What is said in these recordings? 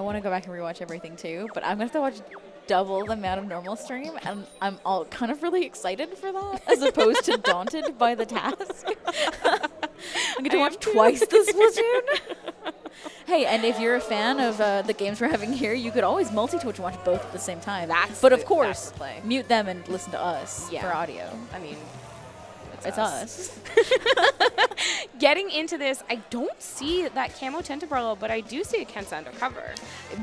want to go back and rewatch everything too, but I'm going to have to watch double the amount of normal stream, and I'm all kind of really excited for that, as opposed to daunted by the task. I'm going to watch twice this Splatoon. Hey, and if you're a fan of the games we're having here, you could always multi-twitch and watch both at the same time. But of course, mute them and listen to us for audio. I mean, it's us. Getting into this, I don't see that camo tent umbrella, but I do see a Kensa undercover.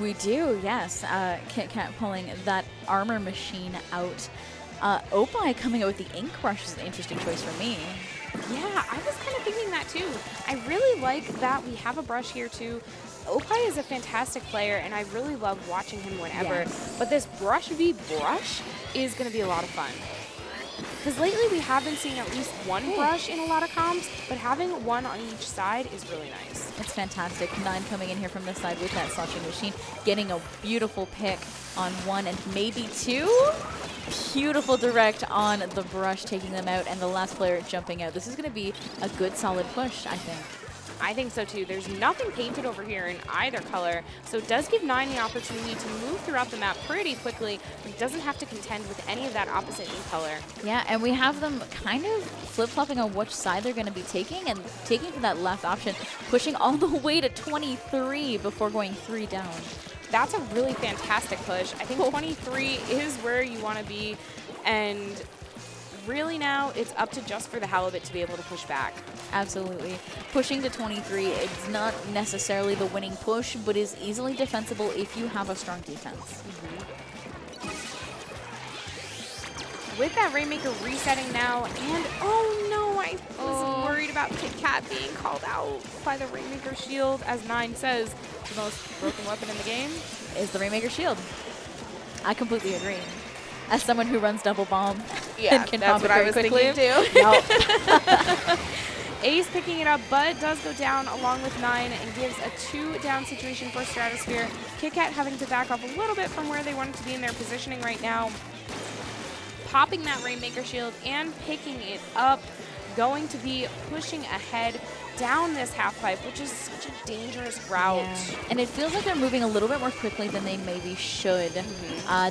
We do, yes. Kit Kat pulling that armor machine out. Opie coming out with the ink brush is an interesting choice for me. Yeah, I was kind of thinking that too. I really like that we have a brush here too. Opie is a fantastic player, and I really love watching him whenever. Yes. But this brush v brush is going to be a lot of fun. Because lately we have been seeing at least one brush in a lot of comps, but having one on each side is really nice. It's fantastic. 9 coming in here from the side with that slashing machine, getting a beautiful pick on 1 and maybe 2. Beautiful direct on the brush, taking them out, and the last player jumping out. This is going to be a good, solid push, I think. I think so too. There's nothing painted over here in either color, so it does give 9 the opportunity to move throughout the map pretty quickly, but doesn't have to contend with any of that opposite ink color. Yeah, and we have them kind of flip-flopping on which side they're going to be taking, and taking for that left option, pushing all the way to 23 before going 3 down. That's a really fantastic push. I think 23 is where you want to be, and really now it's up to just for the Halibut to be able to push back. Absolutely. Pushing to 23, it's not necessarily the winning push, but is easily defensible if you have a strong defense. With that Rainmaker resetting now, and oh no, I was worried about Kit Kat being called out by the Rainmaker shield. As 9 says, the most broken weapon in the game is the Rainmaker shield. I completely agree. As someone who runs double bomb, and can that's what I was quickly. thinking too. Nope. Ace picking it up, but does go down along with 9 and gives a 2-down situation for Stratosphere. Kit Kat having to back off a little bit from where they wanted to be in their positioning right now. Popping that Rainmaker shield and picking it up, going to be pushing ahead down this half pipe, which is such a dangerous route. Yeah. And it feels like they're moving a little bit more quickly than they maybe should.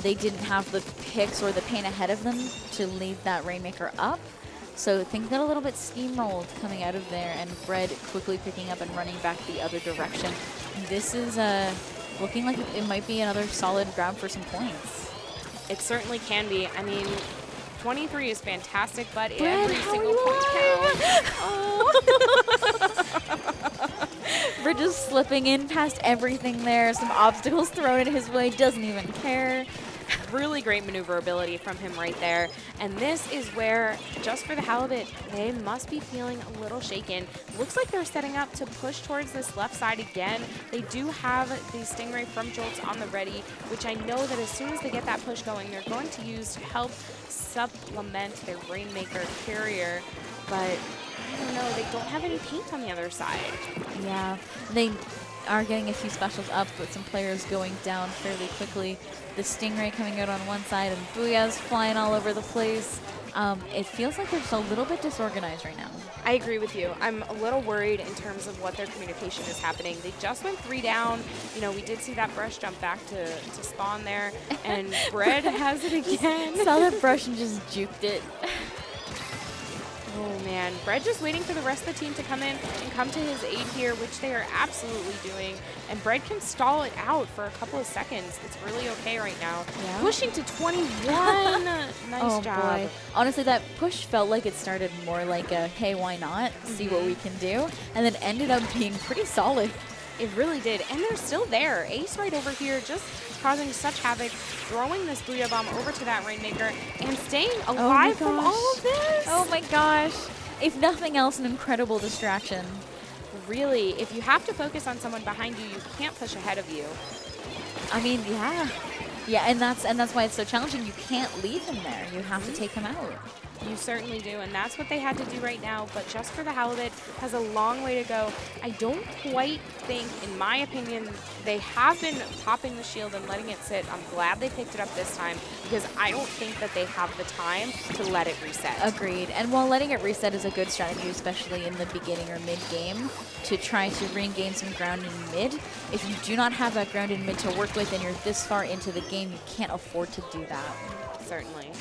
They didn't have the picks or the paint ahead of them to lead that Rainmaker up. So things got a little bit steamrolled coming out of there, and Bread quickly picking up and running back the other direction. This is looking like it might be another solid grab for some points. It certainly can be. I mean, 23 is fantastic, but Bread, every single point counts. Bread just slipping in past everything there. Some obstacles thrown in his way, doesn't even care. Really great maneuverability from him right there. And this is where, just for the Halibut, they must be feeling a little shaken. Looks like they're setting up to push towards this left side again. They do have the Stingray from Jolts on the ready, which I know that as soon as they get that push going, they're going to use to help supplement their Rainmaker carrier. But I don't know, they don't have any paint on the other side. Yeah, they are getting a few specials up, but some players going down fairly quickly. The Stingray coming out on one side and Booyah's flying all over the place. It feels like they're just a little bit disorganized right now. I agree with you. I'm a little worried in terms of what their communication is happening. They just went 3 down. You know, we did see that brush jump back to spawn there, and Bread has it again. Saw that brush and just juked it. Oh man, Bread just waiting for the rest of the team to come in and come to his aid here, which they are absolutely doing. And Bread can stall it out for a couple of seconds. It's really okay right now. Yeah. Pushing to 21. Nice job. Boy. Honestly, that push felt like it started more like a, hey, why not? See what we can do. And then ended up being pretty solid. It really did. And they're still there. Ace right over here just causing such havoc, throwing this Booyah Bomb over to that Rainmaker, and staying alive from all of this. Oh my gosh. If nothing else, an incredible distraction. Really, if you have to focus on someone behind you, you can't push ahead of you. I mean, yeah. Yeah, and that's why it's so challenging. You can't leave him there. You have to take him out. You certainly do, and that's what they had to do right now, but Just for the Halibut has a long way to go. I don't quite think, in my opinion, they have been popping the shield and letting it sit. I'm glad they picked it up this time because I don't think that they have the time to let it reset. Agreed. And while letting it reset is a good strategy, especially in the beginning or mid-game, to try to regain some ground in mid, if you do not have that ground in mid to work with and you're this far into the game, you can't afford to do that. Certainly.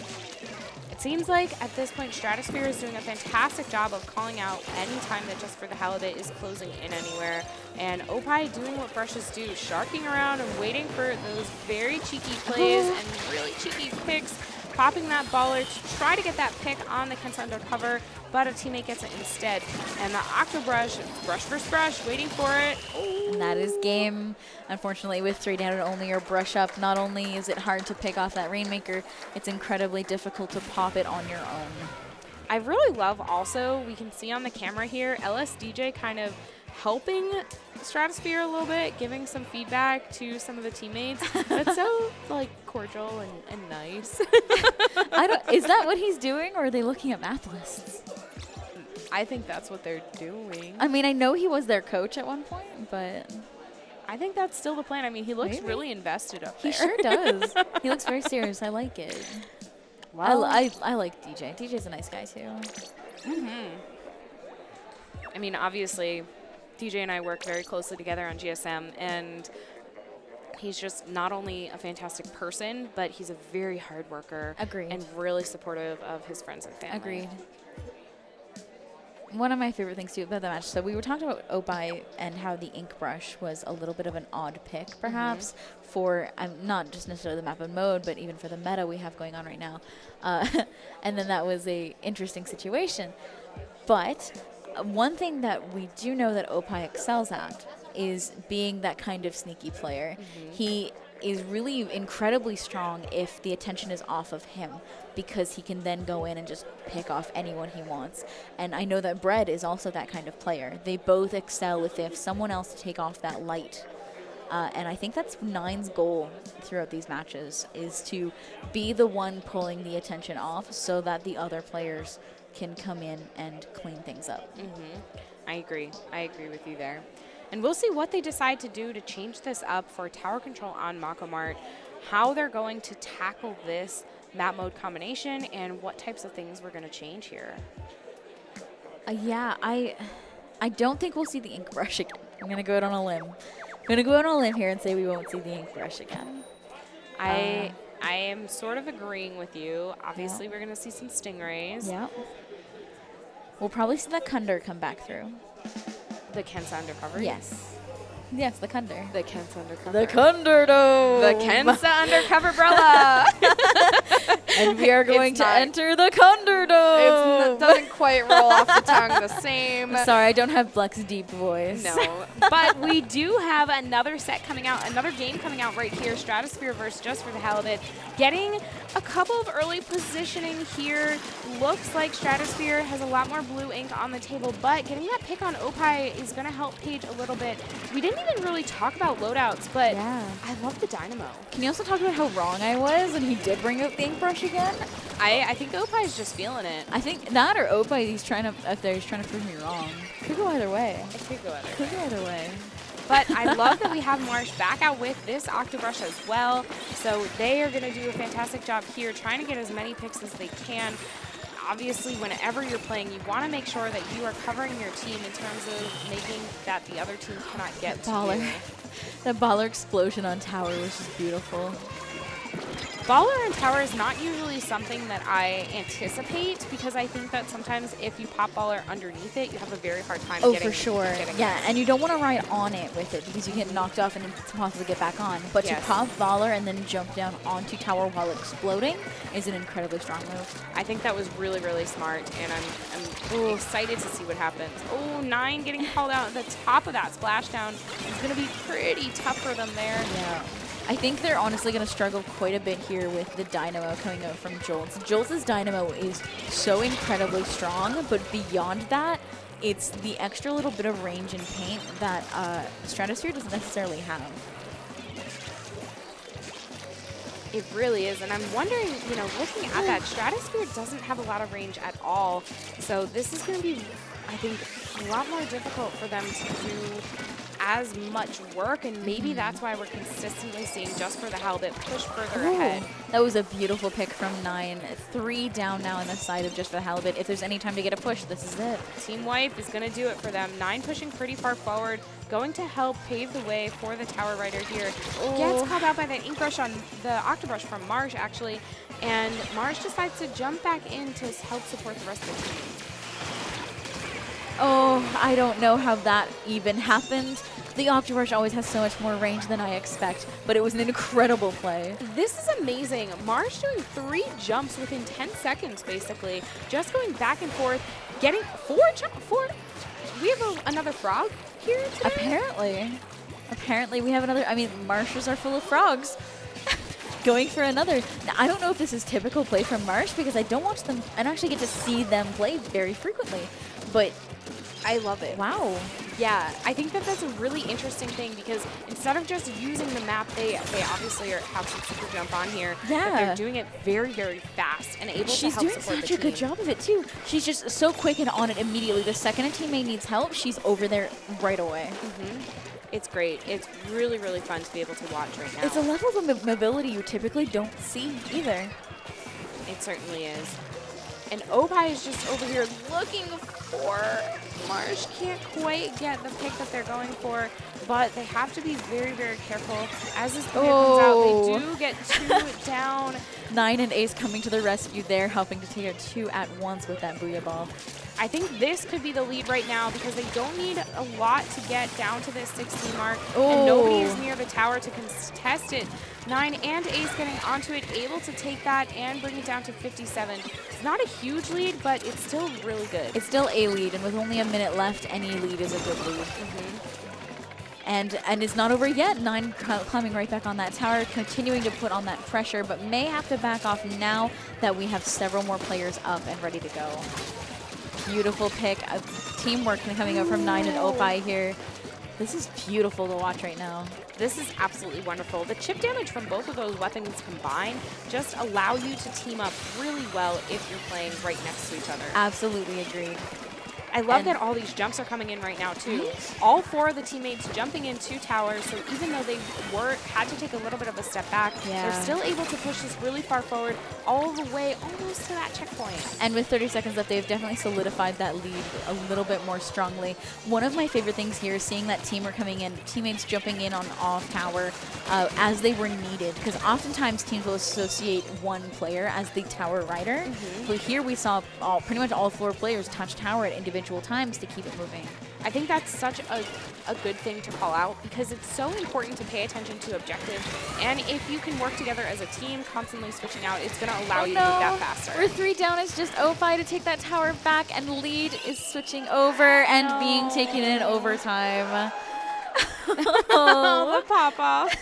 It seems like at this point Stratosphere is doing a fantastic job of calling out any time that Just for the Halibut is closing in anywhere. And Opie doing what brushes do, sharking around and waiting for those very cheeky plays and really cheeky picks, popping that baller to try to get that pick on the Kensa undercover, but a teammate gets it instead. And the Octobrush, brush versus brush, waiting for it. Ooh. And that is game. Unfortunately, with 3 down and only your brush up, not only is it hard to pick off that Rainmaker, it's incredibly difficult to pop it on your own. I really love also, we can see on the camera here, LSDJ kind of helping Stratosphere a little bit, giving some feedback to some of the teammates. That's so like cordial and nice. Is that what he's doing, or are they looking at map lists? I think that's what they're doing. I mean, I know he was their coach at one point, but I think that's still the plan. I mean, he looks Maybe. really invested up there. He sure does. He looks very serious. I like it. Well, I like DJ. DJ's a nice guy too. I mean, obviously, DJ and I work very closely together on GSM, and he's just not only a fantastic person, but he's a very hard worker. Agreed. And really supportive of his friends and family. Agreed. One of my favorite things too about the match, so we were talking about Opie and how the ink brush was a little bit of an odd pick, perhaps, for not just necessarily the map and mode, but even for the meta we have going on right now. And then that was a interesting situation. But one thing that we do know that Opie excels at is being that kind of sneaky player. He is really incredibly strong if the attention is off of him, because he can then go in and just pick off anyone he wants. And I know that Bread is also that kind of player. They both excel with if someone else to take off that light. And I think that's Nine's goal throughout these matches, is to be the one pulling the attention off so that the other players can come in and clean things up. I agree. I agree with you there. And we'll see what they decide to do to change this up for tower control on Mako Mart, how they're going to tackle this map mode combination, and what types of things we're going to change here. Yeah, I don't think we'll see the ink brush again. I'm going to go out on a limb. I'm going to go out on a limb here and say we won't see the ink brush again. I am sort of agreeing with you. Obviously, we're going to see some Stingrays. Yeah. We'll probably see that Kunder come back through. The Kensa undercover? Yes. Yes, the Kunder. The Kensa undercover. The Kunder Dome. The Kensa undercover brella. And we are going to enter the Kunder Dome. It doesn't quite roll off the tongue the same. Sorry, I don't have Bleck's deep voice. No, but we do have another set coming out, another game coming out right here, Stratosphere versus Just for the Halibut. Getting a couple of early positioning here. Looks like Stratosphere has a lot more blue ink on the table, but getting that pick on Opie is going to help Paige a little bit. We didn't even really talk about loadouts, but yeah. I love the Dynamo. Can you also talk about how wrong I was and he did bring out the ink brush again? I think Opie's just feeling it. I think that, or Opie, he's trying to prove me wrong. Could go either way. It could go either way. Could go either way. But I love that we have Marsh back out with this Octobrush as well. So they are going to do a fantastic job here, trying to get as many picks as they can. Obviously, whenever you're playing, you want to make sure that you are covering your team in terms of making that the other team cannot get to you. That baller explosion on tower was just beautiful. Baller and tower is not usually something that I anticipate, because I think that sometimes if you pop baller underneath it, you have a very hard time getting it. Oh, for sure. Yeah, and you don't want to ride on it with it because you get knocked off and it's impossible to get back on. But to pop baller and then jump down onto tower while exploding is an incredibly strong move. I think that was really, really smart, and I'm excited to see what happens. Oh, 9 getting called out at the top of that splashdown is going to be pretty tough for them there. Yeah. I think they're honestly going to struggle quite a bit here with the Dynamo coming out from Jolts. Jolts' Dynamo is so incredibly strong, but beyond that, it's the extra little bit of range and paint that Stratosphere doesn't necessarily have. It really is, and I'm wondering, you know, looking at that, Stratosphere doesn't have a lot of range at all, so this is going to be, I think, a lot more difficult for them to do as much work, and maybe that's why we're consistently seeing Just for the Halibut push further ahead. That was a beautiful pick from 9. 3 down now on the side of Just for the Halibut. If there's any time to get a push, this is it. Team Wipe is going to do it for them. 9 pushing pretty far forward, going to help pave the way for the Tower Rider here. Gets called out by that Ink Brush on the Octobrush from Marsh, actually, and Marsh decides to jump back in to help support the rest of the team. Oh, I don't know how that even happened. The Octobrush always has so much more range than I expect, but it was an incredible play. This is amazing. Marsh doing 3 jumps within 10 seconds, basically. Just going back and forth, getting 4 jumps. We have another frog here today? Apparently we have another. I mean, marshes are full of frogs. Going for another. Now, I don't know if this is typical play from Marsh because I don't watch them. I don't actually get to see them play very frequently, but I love it. wow. Yeah, I think that that's a really interesting thing because instead of just using the map, they obviously have some super jump on here. Yeah. But they're doing it very, very fast and able to help She's doing support such the a good team. job of it too. She's just so quick and on it immediately. The second a teammate needs help, she's over there right away. It's great. It's really, really fun to be able to watch right now. It's a level of mobility you typically don't see either. It certainly is. And Opie is just over here looking for Marsh. Can't quite get the pick that they're going for, but they have to be very, very careful. As this player comes out, they do get 2 down. 9 and Ace coming to the rescue there, helping to take out 2 at once with that Booyah Ball. I think this could be the lead right now because they don't need a lot to get down to this 16 mark, and nobody is near the tower to contest it. 9 and Ace getting onto it, able to take that and bring it down to 57. It's not a huge lead, but it's still really good. It's still a lead, and with only a minute left, any lead is a good lead. And it's not over yet. 9 climbing right back on that tower, continuing to put on that pressure, but may have to back off now that we have several more players up and ready to go. Beautiful pick. Teamwork coming out from 9 and Opie here. This is beautiful to watch right now. This is absolutely wonderful. The chip damage from both of those weapons combined just allow you to team up really well if you're playing right next to each other. Absolutely agreed. I love that all these jumps are coming in right now, too. All 4 of the teammates jumping in 2 towers, so even though they had to take a little bit of a step back, they're still able to push this really far forward, all the way almost to that checkpoint. And with 30 seconds left, they've definitely solidified that lead a little bit more strongly. One of my favorite things here is seeing that teamwork coming in, teammates jumping in on off tower as they were needed, because oftentimes teams will associate one player as the tower rider. But here we saw pretty much all 4 players touch tower at individual times to keep it moving. I think that's such a good thing to call out because it's so important to pay attention to objectives. And if you can work together as a team, constantly switching out, it's going to allow you to move that faster. We're 3 down. It's just Opie to take that tower back, and lead is switching over and being taken in overtime. Oh, the pop-off.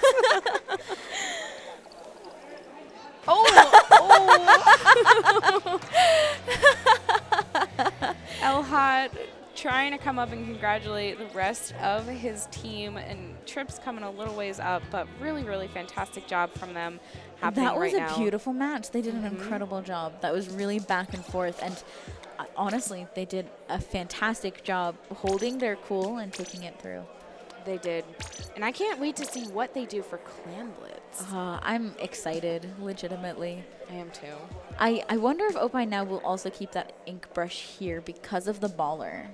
Elhot trying to come up and congratulate the rest of his team, and Tripp's coming a little ways up, but really, really fantastic job from them happening right now. That was a beautiful match. They did an incredible job. That was really back and forth, and honestly, they did a fantastic job holding their cool and taking it through. They did. And I can't wait to see what they do for Clan Blitz. I'm excited, legitimately. I am too. I wonder if Opie now will also keep that ink brush here because of the baller.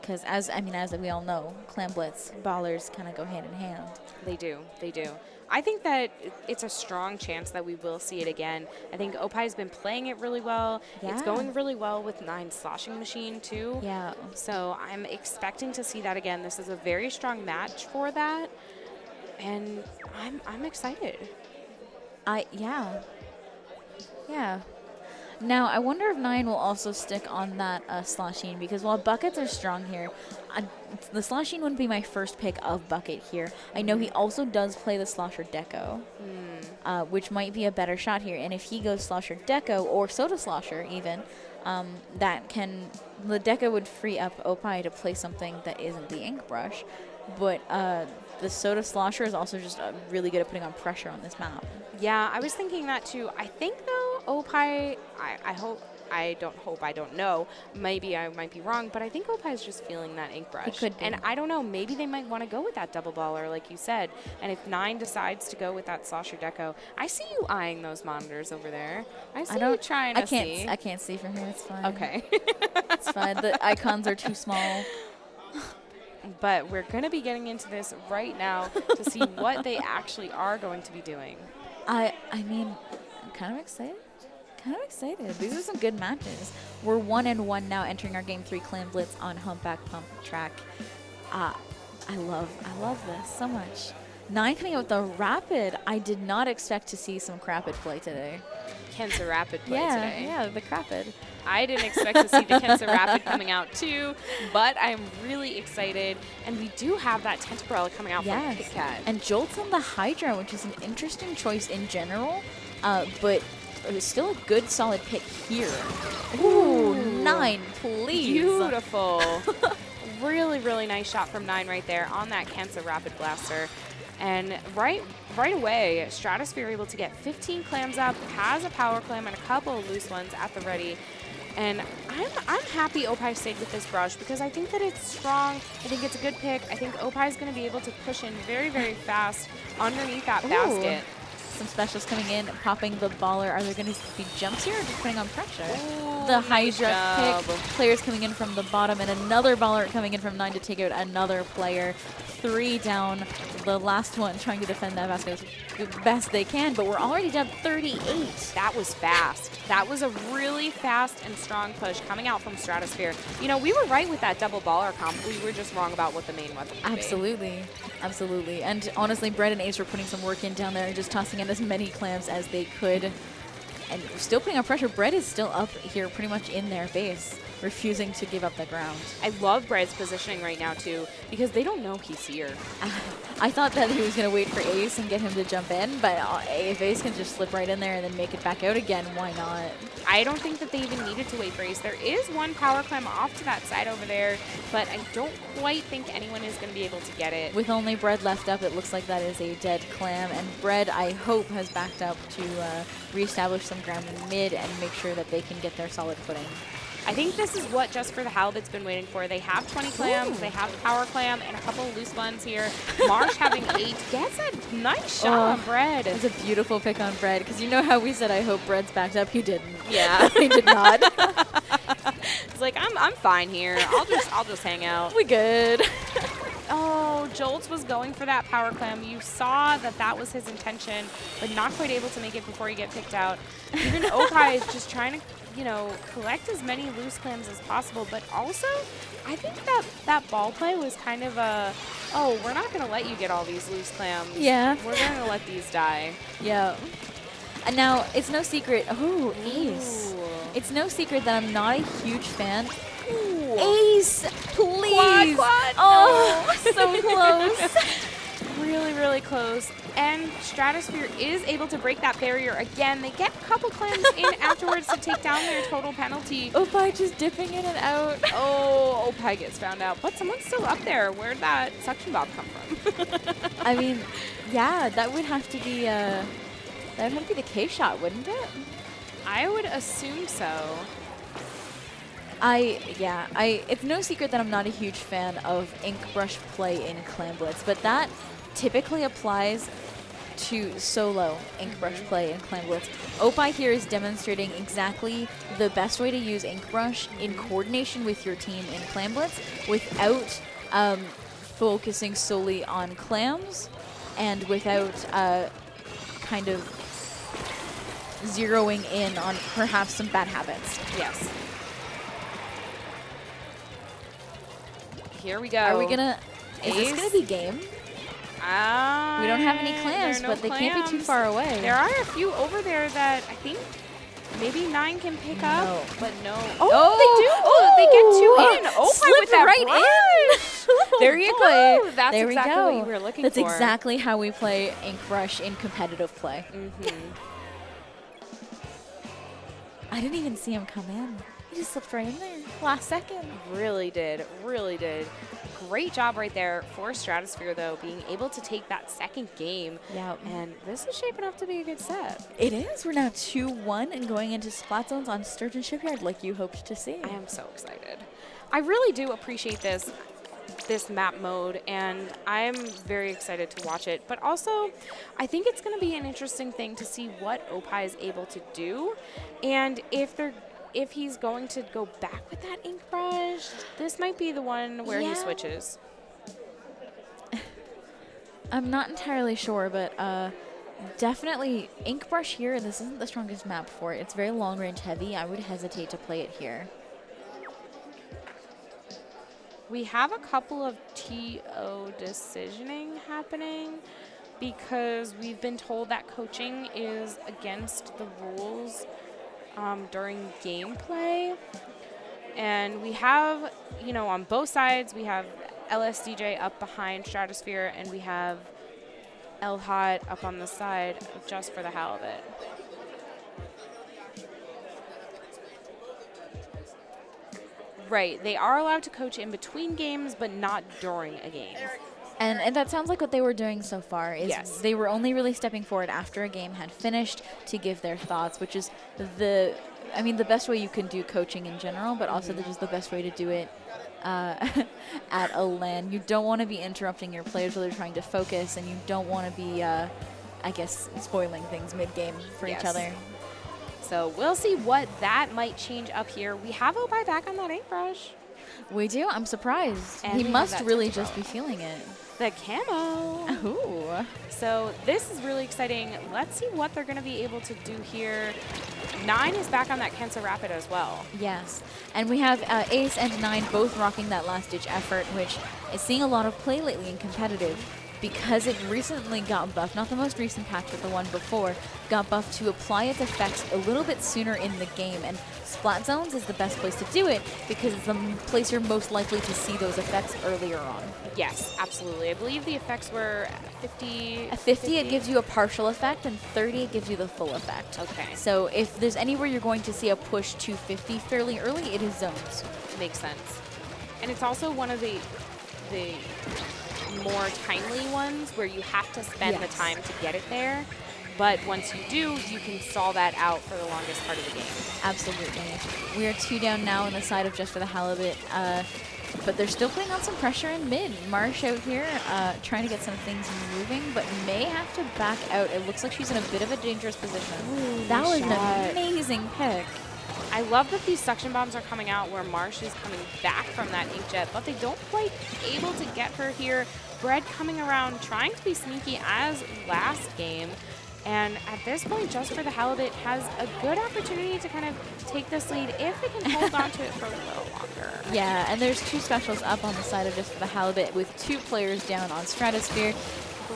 Because as we all know, Clan Blitz, ballers kind of go hand in hand. They do. They do. I think that it's a strong chance that we will see it again. I think Opie's been playing it really well. Yeah. It's going really well with 9 Sloshing Machine too. Yeah. So I'm expecting to see that again. This is a very strong match for that. And I'm excited. Yeah. Now, I wonder if 9 will also stick on that Sloshing, because while buckets are strong here, the Sloshing wouldn't be my first pick of bucket here. I know he also does play the Slosher Deco, which might be a better shot here. And if he goes Slosher Deco or Soda Slosher even, the Deco would free up Opie to play something that isn't the ink brush. But the Soda Slosher is also just really good at putting on pressure on this map. Yeah, I was thinking that too. I think though, Opie, I don't know. Maybe I might be wrong, but I think Opie is just feeling that ink brush. It could be. And I don't know, maybe they might want to go with that double baller, like you said. And if 9 decides to go with that Slosher Deco, I see you eyeing those monitors over there. I see you trying to see. I can't see from here. It's fine. Okay. It's fine. The icons are too small. But we're going to be getting into this right now to see what they actually are going to be doing. I mean, I'm kind of excited. These are some good matches. We're 1-1 now, entering our Game 3 Clan Blitz on Humpback Pump track. I love this so much. 9 coming out with the Rapid. I did not expect to see some Crapid play today. Kensa Rapid play today. Yeah, the Crapid. I didn't expect to see the Kensa Rapid coming out too, but I'm really excited. And we do have that Tentabrella coming out from Kit Kat. And Jolt's on the Hydra, which is an interesting choice in general, but it was still a good solid pick here. Ooh, 9, please. Beautiful. Really, really nice shot from 9 right there on that Kensa Rapid Blaster. And right away, Stratosphere able to get 15 clams up, has a power clam and a couple of loose ones at the ready. And I'm happy Opie stayed with this brush because I think that it's strong. I think it's a good pick. I think Opie is going to be able to push in very, very fast underneath that basket. Some specials coming in, popping the baller. Are there going to be jumps here or just putting on pressure? Ooh, the Hydra nice pick. Players coming in from the bottom and another baller coming in from 9 to take out another player. 3 down. The last one trying to defend that basket as best they can, but we're already down 38. That was fast. That was a really fast and strong push coming out from Stratosphere. You know, we were right with that double baller comp. We were just wrong about what the main weapon would be. Absolutely. And honestly, Brett and Ace were putting some work in down there and just tossing in as many clams as they could. And still putting on pressure. Brett is still up here pretty much in their base, refusing to give up the ground. I love Brett's positioning right now, too, because they don't know he's here. I thought that he was going to wait for Ace and get him to jump in, but if Ace can just slip right in there and then make it back out again, why not? I don't think that they even needed to wait for Ace. There is one power climb off to that side over there, but I don't quite think anyone is going to be able to get it. With only Bread left up, it looks like that is a dead clam, and Bread, I hope, has backed up to reestablish some ground in mid and make sure that they can get their solid footing. I think this is what Just for the Halibut's been waiting for. They have 20 clams, they have the power clam, and a couple of loose ones here. Marsh having 8 gets a nice shot on Bread. It's a beautiful pick on Bread, because you know how we said I hope Bread's backed up? He didn't. Yeah. He did not. It's like, I'm fine here. I'll just hang out. We good. Oh, Jolts was going for that power clam. You saw that that was his intention, but not quite able to make it before he get picked out. Even Opie is just trying to, you know, collect as many loose clams as possible, but also I think that ball play was kind of a, oh, we're not going to let you get all these loose clams. Yeah. We're going to let these die. Yeah. And now, it's no secret. Oh, Ace. Ooh. It's no secret that I'm not a huge fan. Ooh. Ace, please. Quad. Oh, so close. Really, really close. And Stratosphere is able to break that barrier again. They get a couple clams in afterwards to take down their total penalty. Opie just dipping in and out. Oh, Opie gets found out. But someone's still up there. Where'd that suction bob come from? I mean, yeah, that would have to be the K-shot, wouldn't it? I would assume so. It's no secret that I'm not a huge fan of ink brush play in Clan Blitz, but that typically applies to solo ink brush play in Clan Blitz. Opie here is demonstrating exactly the best way to use ink brush in coordination with your team in Clan Blitz without focusing solely on clams and without kind of zeroing in on perhaps some bad habits. Yes. Here we go. Are we gonna? Is this gonna be game? We don't have any clams, but they can't be too far away. There are a few over there that I think maybe 9 can pick up, but no. Oh, they do. Oh, they get 2 in. Oh, slipped with that right in. There you go. That's there exactly we go. what you were looking That's for. That's exactly how we play ink brush in competitive play. I didn't even see him come in. He just slipped right in there. Last second. Really did. Really did. Great job right there for Stratosphere, though, being able to take that second game. Yeah. And this is shaping up to be a good set. It is. We're now 2-1 and going into Splat Zones on Sturgeon Shipyard like you hoped to see. I am so excited. I really do appreciate this map mode, and I'm very excited to watch it. But also, I think it's going to be an interesting thing to see what Opie is able to do, and if he's going to go back with that ink brush. This might be the one where he switches. I'm not entirely sure, but definitely ink brush here. This isn't the strongest map for it. It's very long range heavy. I would hesitate to play it here. We have a couple of TO decisioning happening because we've been told that coaching is against the rules during gameplay. And we have, you know, on both sides, we have LSDJ up behind Stratosphere, and we have El Hot up on the side of Just for the Halibut. Right, they are allowed to coach in between games, but not during a game. And that sounds like what they were doing so far. Is Yes. They were only really stepping forward after a game had finished to give their thoughts, which is the best way you can do coaching in general, but also just the best way to do it at a LAN. You don't want to be interrupting your players while they're trying to focus, and you don't want to be, I guess, spoiling things mid-game for each other. So we'll see what that might change up here. We have Opie back on that ink brush. We do. I'm surprised. And he we must have that really tempo. just be feeling it. The camo. Ooh. So this is really exciting. Let's see what they're going to be able to do here. 9 is back on that Kensa Rapid as well. Yes. And we have Ace and 9 both rocking that last-ditch effort, which is seeing a lot of play lately in competitive because it recently got buffed, not the most recent patch, but the one before, got buffed to apply its effects a little bit sooner in the game. And Splat Zones is the best place to do it because it's the place you're most likely to see those effects earlier on. Yes, absolutely. I believe the effects were 50. At 50, it gives you a partial effect, and 30, it gives you the full effect. Okay. So if there's anywhere you're going to see a push to 50 fairly early, it is zones. Makes sense. And it's also one of the more timely ones where you have to spend the time to get it there. But once you do, you can stall that out for the longest part of the game. Absolutely. We are 2 down now on the side of Just for the Halibut, but they're still putting on some pressure in mid. Marsh out here trying to get some things moving, but may have to back out. It looks like she's in a bit of a dangerous position. Ooh, that was shot. an amazing pick. I love that these suction bombs are coming out where Marsh is coming back from that inkjet, but they don't quite able to get her here. Bread coming around, trying to be sneaky as last game. And at this point, Just for the Halibut has a good opportunity to kind of take this lead if they can hold on to it for a little longer. Yeah, and there's 2 specials up on the side of Just for the Halibut with 2 players down on Stratosphere.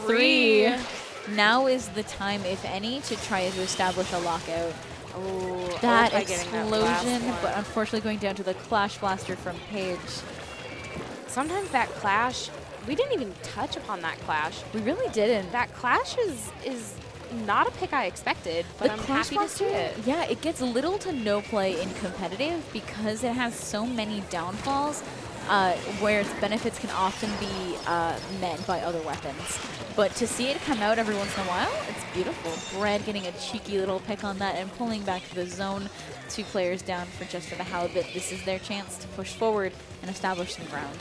3. Now is the time, if any, to try to establish a lockout. Oh, That Opie getting that last explosion, one. but unfortunately going down to the Clash Blaster from Paige. Sometimes that clash, we didn't even touch upon that clash. We really didn't. That clash is not a pick I expected, but I'm Clash happy to see Blaster, it. yeah, it gets little to no play in competitive because it has so many downfalls where its benefits can often be met by other weapons. But to see it come out every once in a while, it's beautiful. Bread getting a cheeky little pick on that and pulling back to the zone. 2 players down for Just for the Halibut. This is their chance to push forward and establish some ground.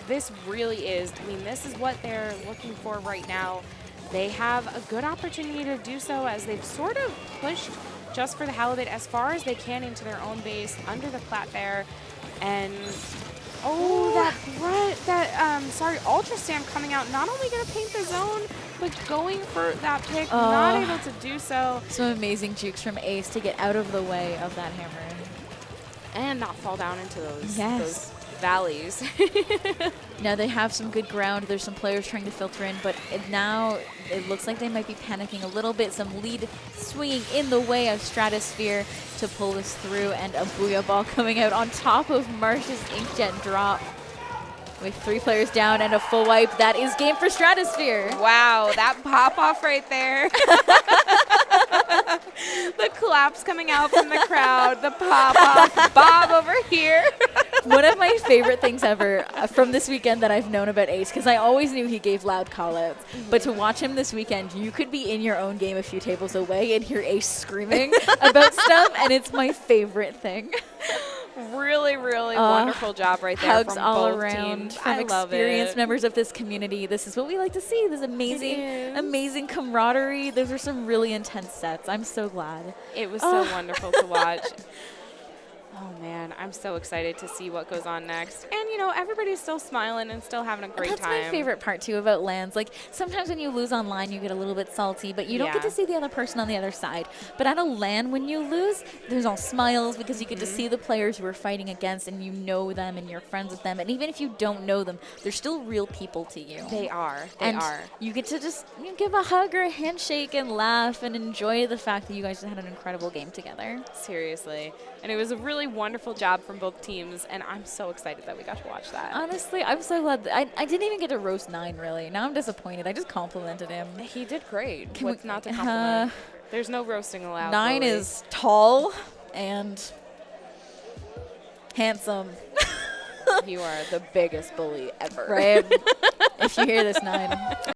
This really is, I mean, this is what they're looking for right now. They have a good opportunity to do so as they've sort of pushed Just for the Halibut as far as they can into their own base under the plat there. And Ultra Stamp coming out, not only going to paint the zone, but going for that pick, not able to do so. Some amazing jukes from Ace to get out of the way of that hammer. And not fall down into those valleys. Now they have some good ground. There's some players trying to filter in, but now it looks like they might be panicking a little bit. Some lead swinging in the way of Stratosphere to pull this through, and a Booyah Ball coming out on top of Marsh's Inkjet drop. With 3 players down and a full wipe, that is game for Stratosphere. Wow, that pop-off right there. The claps coming out from the crowd, the pop-off, Bob over here. One of my favorite things ever from this weekend that I've known about Ace, because I always knew he gave loud call-outs, but to watch him this weekend, you could be in your own game a few tables away and hear Ace screaming about stuff, and it's my favorite thing. Really, really wonderful job right there hugs from all both around teams. from I love experienced it. members of this community. This is what we like to see. This amazing camaraderie. Those are some really intense sets. I'm so glad. It was so wonderful to watch. Oh, man, I'm so excited to see what goes on next. And, you know, everybody's still smiling and still having a great time. That's my favorite part, too, about LANs. Like, sometimes when you lose online, you get a little bit salty, but you don't get to see the other person on the other side. But at a LAN, when you lose, there's all smiles because you get to see the players you were fighting against, and you know them, and you're friends with them. And even if you don't know them, they're still real people to you. They are. You get to just give a hug or a handshake and laugh and enjoy the fact that you guys had an incredible game together. Seriously. And it was a really wonderful job from both teams, and I'm so excited that we got to watch that. Honestly, I'm so glad. I didn't even get to roast 9, really. Now I'm disappointed. I just complimented him. He did great. What's not to compliment? There's no roasting allowed. 9 Lily. is tall and handsome. You are the biggest bully ever. Right? If you hear this, 9.